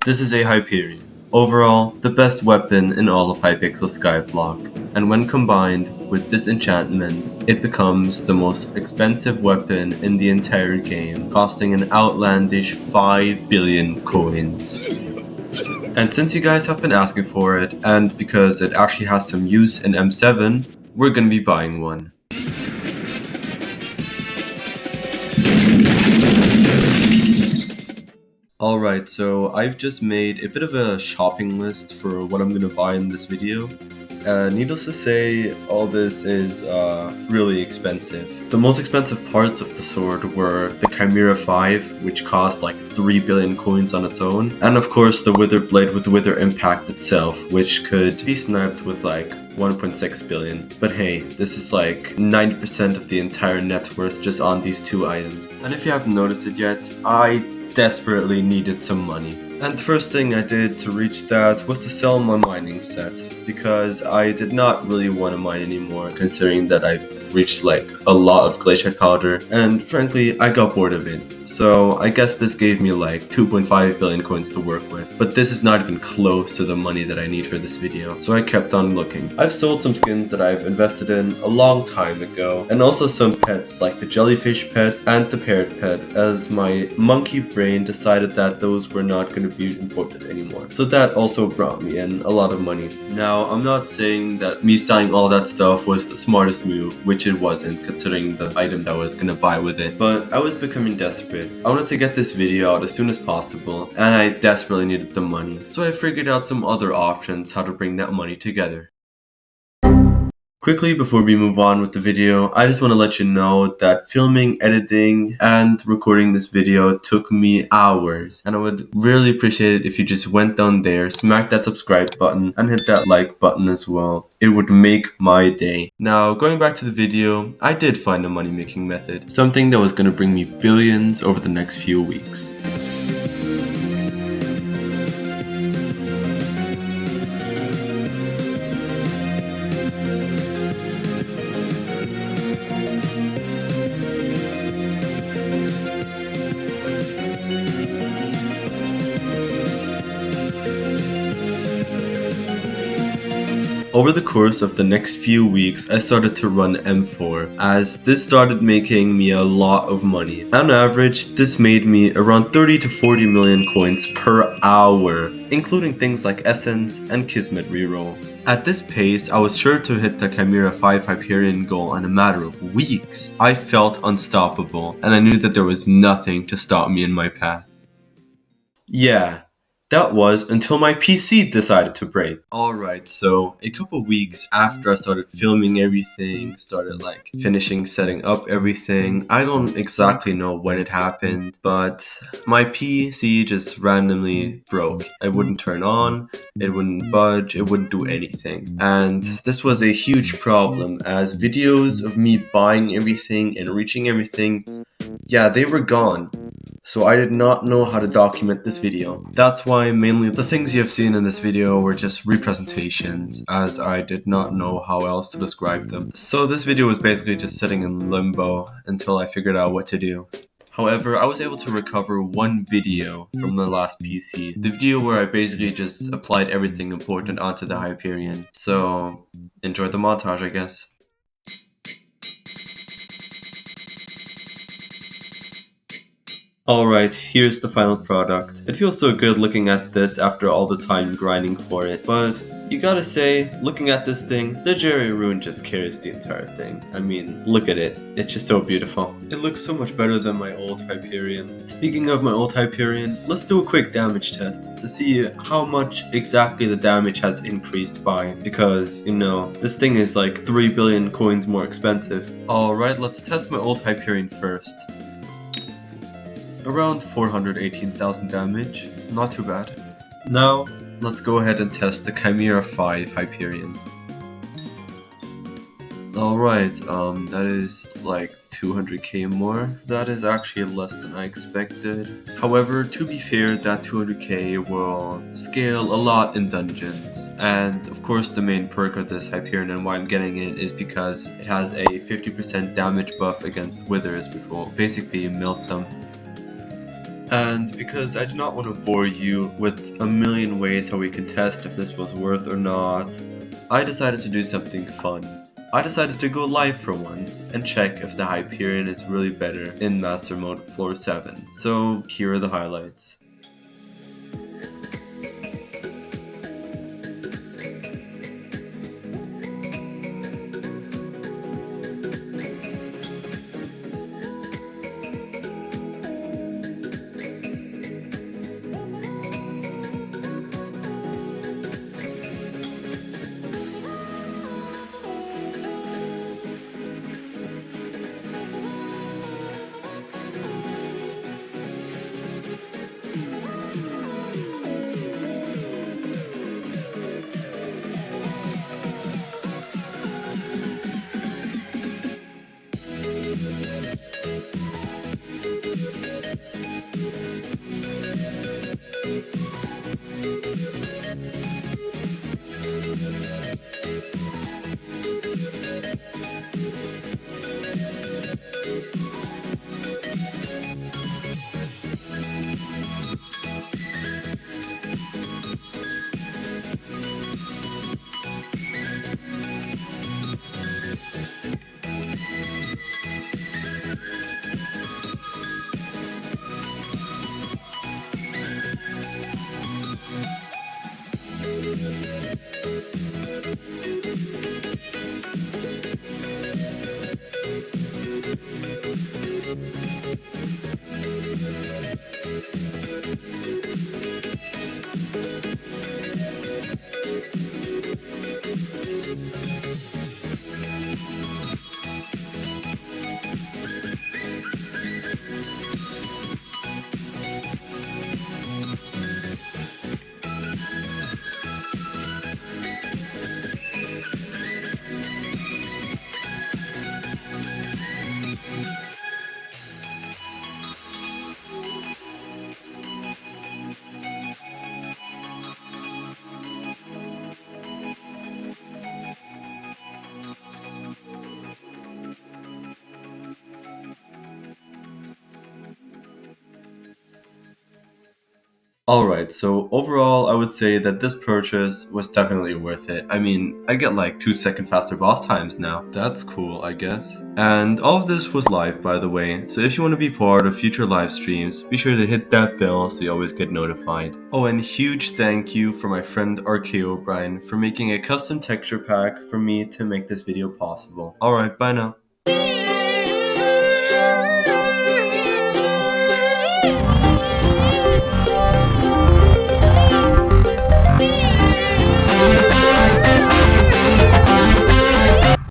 This is a Hyperion. Overall, the best weapon in all of Hypixel Skyblock, and when combined with this enchantment, it becomes the most expensive weapon in the entire game, costing an outlandish 5 billion coins. And since you guys have been asking for it, and because it actually has some use in M7, we're gonna be buying one. Alright, so I've just made a bit of a shopping list for what I'm gonna buy in this video. Needless to say, all this is really expensive. The most expensive parts of the sword were the Chimera 5, which cost like 3 billion coins on its own, and of course the Wither Blade with the Wither Impact itself, which could be sniped with like 1.6 billion. But hey, this is like 90% of the entire net worth just on these two items. And if you haven't noticed it yet, I desperately needed some money. And the first thing I did to reach that was to sell my mining set, because I did not really want to mine anymore, considering that I've reached like a lot of glacier powder, and frankly I got bored of it. So I guess this gave me like 2.5 billion coins to work with, but this is not even close to the money that I need for this video, so I kept on looking. I've sold some skins that I've invested in a long time ago, and also some pets like the jellyfish pet and the parrot pet, as my monkey brain decided that those were not going to be important anymore. So that also brought me in a lot of money. Now, I'm not saying that me selling all that stuff was the smartest move, which it wasn't considering the item that I was gonna buy with it, but I was becoming desperate. I wanted to get this video out as soon as possible, and I desperately needed the money, so I figured out some other options how to bring that money together. Quickly, before we move on with the video, I just want to let you know that filming, editing, and recording this video took me hours, and I would really appreciate it if you just went down there, smack that subscribe button, and hit that like button as well. It would make my day. Now, going back to the video, I did find a money-making method, something that was going to bring me billions over the next few weeks. Over the course of the next few weeks, I started to run M4, as this started making me a lot of money. On average, this made me around 30 to 40 million coins per hour, including things like Essence and Kismet rerolls. At this pace, I was sure to hit the Chimera 5 Hyperion goal in a matter of weeks. I felt unstoppable, and I knew that there was nothing to stop me in my path. Yeah. That was until my PC decided to break. Alright, so a couple weeks after I started filming everything, started like finishing setting up everything, I don't exactly know when it happened, but my PC just randomly broke. It wouldn't turn on, it wouldn't budge, it wouldn't do anything. And this was a huge problem, as videos of me buying everything and reaching everything, yeah, they were gone. So I did not know how to document this video. That's why mainly the things you have seen in this video were just representations, as I did not know how else to describe them. So this video was basically just sitting in limbo until I figured out what to do. However, I was able to recover one video from the last PC. The video where I basically just applied everything important onto the Hyperion. So enjoy the montage, I guess. Alright, here's the final product. It feels so good looking at this after all the time grinding for it, but you gotta say, looking at this thing, the Jerry Rune just carries the entire thing. I mean, look at it. It's just so beautiful. It looks so much better than my old Hyperion. Speaking of my old Hyperion, let's do a quick damage test to see how much exactly the damage has increased by, because, you know, this thing is like 3 billion coins more expensive. Alright, let's test my old Hyperion first. Around 418,000 damage, not too bad. Now, let's go ahead and test the Chimera 5 Hyperion. Alright, that is like 200k more. That is actually less than I expected. However, to be fair, that 200k will scale a lot in dungeons. And of course, the main perk of this Hyperion and why I'm getting it is because it has a 50% damage buff against withers, which will basically melt them. And because I do not want to bore you with a million ways how we can test if this was worth or not, I decided to do something fun. I decided to go live for once and check if the Hyperion is really better in Master Mode Floor 7. So here are the highlights. Alright, so overall I would say that this purchase was definitely worth it. I mean, I get like 2-second faster boss times now. That's cool, I guess. And all of this was live, by the way, so if you want to be part of future live streams, be sure to hit that bell so you always get notified. Oh, and huge thank you for my friend Arckayobrine for making a custom texture pack for me to make this video possible. Alright, bye now.